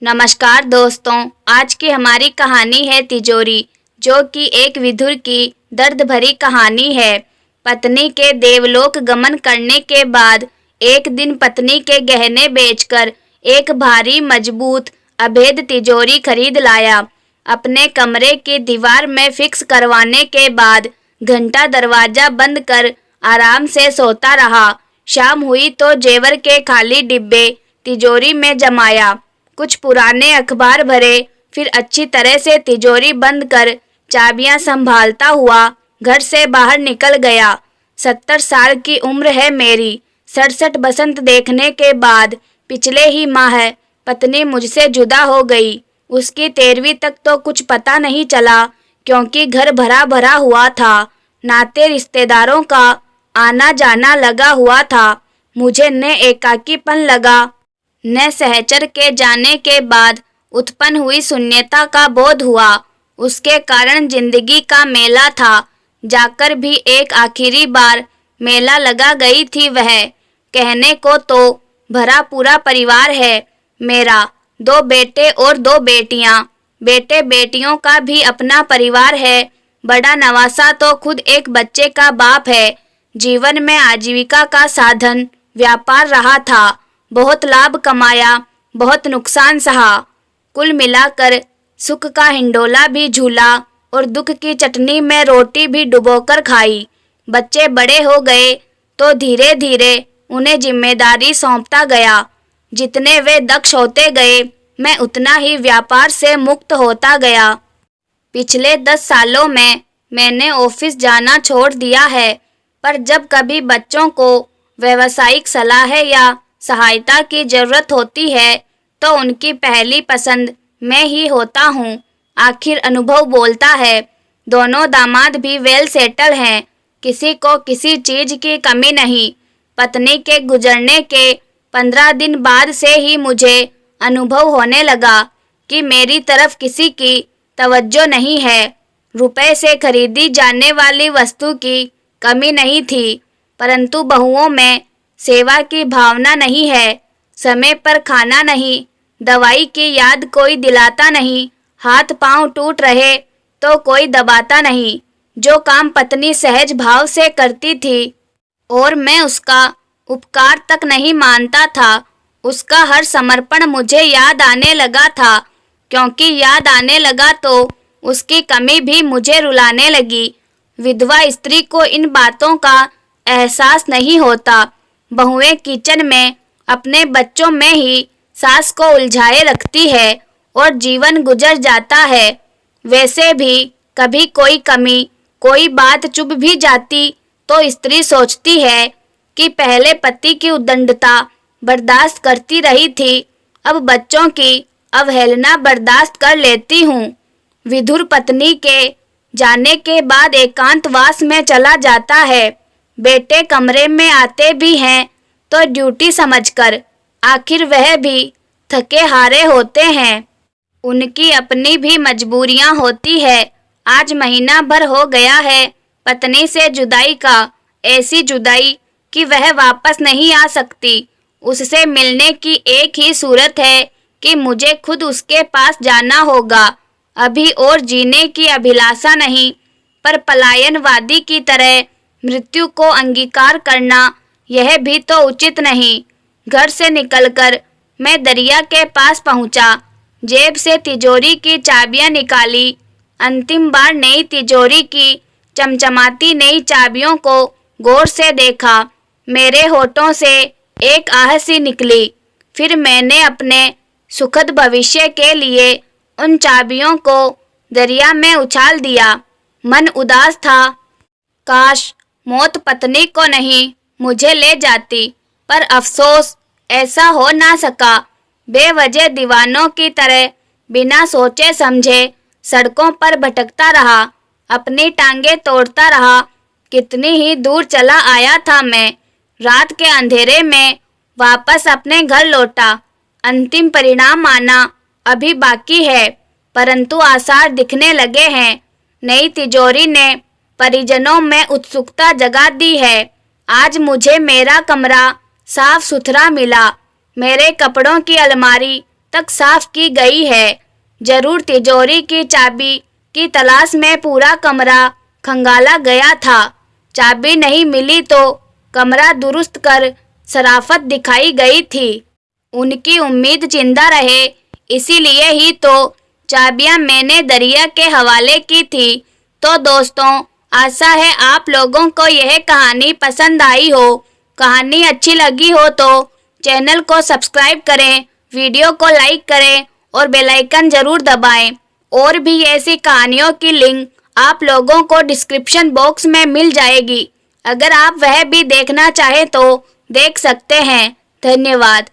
नमस्कार दोस्तों, आज की हमारी कहानी है तिजोरी, जो कि एक विधुर की दर्द भरी कहानी है। पत्नी के देवलोक गमन करने के बाद एक दिन पत्नी के गहने बेचकर एक भारी मजबूत अभेद तिजोरी खरीद लाया। अपने कमरे की दीवार में फिक्स करवाने के बाद घंटा दरवाजा बंद कर आराम से सोता रहा। शाम हुई तो जेवर के खाली डिब्बे तिजोरी में जमाया, कुछ पुराने अखबार भरे, फिर अच्छी तरह से तिजोरी बंद कर चाबियां संभालता हुआ घर से बाहर निकल गया। 70 साल की उम्र है मेरी। 67 बसंत देखने के बाद पिछले ही माह पत्नी मुझसे जुदा हो गई। उसकी 13वीं तक तो कुछ पता नहीं चला, क्योंकि घर भरा भरा हुआ था। नाते रिश्तेदारों का आना जाना लगा हुआ था। मुझे न एकाकीपन लगा, न सहचर के जाने के बाद उत्पन्न हुई शून्यता का बोध हुआ। उसके कारण जिंदगी का मेला था। जाकर भी एक आखिरी बार मेला लगा गई थी वह। कहने को तो भरा पूरा परिवार है मेरा, 2 बेटे और 2 बेटियां। बेटे बेटियों का भी अपना परिवार है। बड़ा नवासा तो खुद एक बच्चे का बाप है। जीवन में आजीविका का साधन व्यापार रहा था। बहुत लाभ कमाया, बहुत नुकसान सहा। कुल मिलाकर सुख का हिंडोला भी झूला और दुख की चटनी में रोटी भी डुबोकर खाई। बच्चे बड़े हो गए तो धीरे धीरे उन्हें जिम्मेदारी सौंपता गया। जितने वे दक्ष होते गए, मैं उतना ही व्यापार से मुक्त होता गया। पिछले 10 सालों में मैंने ऑफिस जाना छोड़ दिया है, पर जब कभी बच्चों को व्यावसायिक सलाह या सहायता की जरूरत होती है तो उनकी पहली पसंद मैं ही होता हूँ। आखिर अनुभव बोलता है। दोनों दामाद भी वेल सेटल हैं, किसी को किसी चीज की कमी नहीं। पत्नी के गुजरने के 15 दिन बाद से ही मुझे अनुभव होने लगा कि मेरी तरफ किसी की तवज्जो नहीं है। रुपए से खरीदी जाने वाली वस्तु की कमी नहीं थी, परंतु बहुओं में सेवा की भावना नहीं है। समय पर खाना नहीं, दवाई की याद कोई दिलाता नहीं, हाथ पांव टूट रहे तो कोई दबाता नहीं। जो काम पत्नी सहज भाव से करती थी और मैं उसका उपकार तक नहीं मानता था, उसका हर समर्पण मुझे याद आने लगा था। क्योंकि याद आने लगा तो उसकी कमी भी मुझे रुलाने लगी। विधवा स्त्री को इन बातों का एहसास नहीं होता। बहुएं किचन में अपने बच्चों में ही सास को उलझाए रखती है और जीवन गुजर जाता है। वैसे भी कभी कोई कमी, कोई बात चुभ भी जाती तो स्त्री सोचती है कि पहले पति की उद्दंडता बर्दाश्त करती रही थी, अब बच्चों की अवहेलना बर्दाश्त कर लेती हूँ। विधुर पत्नी के जाने के बाद एकांतवास में चला जाता है। बेटे कमरे में आते भी हैं तो ड्यूटी समझकर। आखिर वह भी थके हारे होते हैं। उनकी अपनी भी मजबूरियां होती है। आज महीना भर हो गया है पत्नी से जुदाई का। ऐसी जुदाई कि वह वापस नहीं आ सकती। उससे मिलने की एक ही सूरत है कि मुझे खुद उसके पास जाना होगा। अभी और जीने की अभिलाषा नहीं, पर पलायनवादी की तरह मृत्यु को अंगीकार करना यह भी तो उचित नहीं। घर से निकलकर मैं दरिया के पास पहुंचा। जेब से तिजोरी की चाबियां निकाली। अंतिम बार नई तिजोरी की चमचमाती नई चाबियों को गौर से देखा। मेरे होठों से एक आह सी निकली। फिर मैंने अपने सुखद भविष्य के लिए उन चाबियों को दरिया में उछाल दिया। मन उदास था। काश मौत पत्नी को नहीं, मुझे ले जाती, पर अफसोस ऐसा हो ना सका। बेवजह दीवानों की तरह बिना सोचे समझे सड़कों पर भटकता रहा, अपनी टांगे तोड़ता रहा। कितनी ही दूर चला आया था मैं। रात के अंधेरे में वापस अपने घर लौटा। अंतिम परिणाम आना अभी बाकी है, परंतु आसार दिखने लगे हैं। नई तिजोरी ने परिजनों में उत्सुकता जगा दी है। आज मुझे मेरा कमरा साफ सुथरा मिला। मेरे कपड़ों की अलमारी तक साफ की गई है। जरूर तिजोरी की चाबी की तलाश में पूरा कमरा खंगाला गया था। चाबी नहीं मिली तो कमरा दुरुस्त कर शराफत दिखाई गई थी। उनकी उम्मीद जिंदा रहे, इसीलिए ही तो चाबियां मैंने दरिया के हवाले की थी। तो दोस्तों, आशा है आप लोगों को यह कहानी पसंद आई हो। कहानी अच्छी लगी हो तो चैनल को सब्सक्राइब करें, वीडियो को लाइक करें और बेल आइकन जरूर दबाएं। और भी ऐसी कहानियों की लिंक आप लोगों को डिस्क्रिप्शन बॉक्स में मिल जाएगी। अगर आप वह भी देखना चाहें तो देख सकते हैं। धन्यवाद।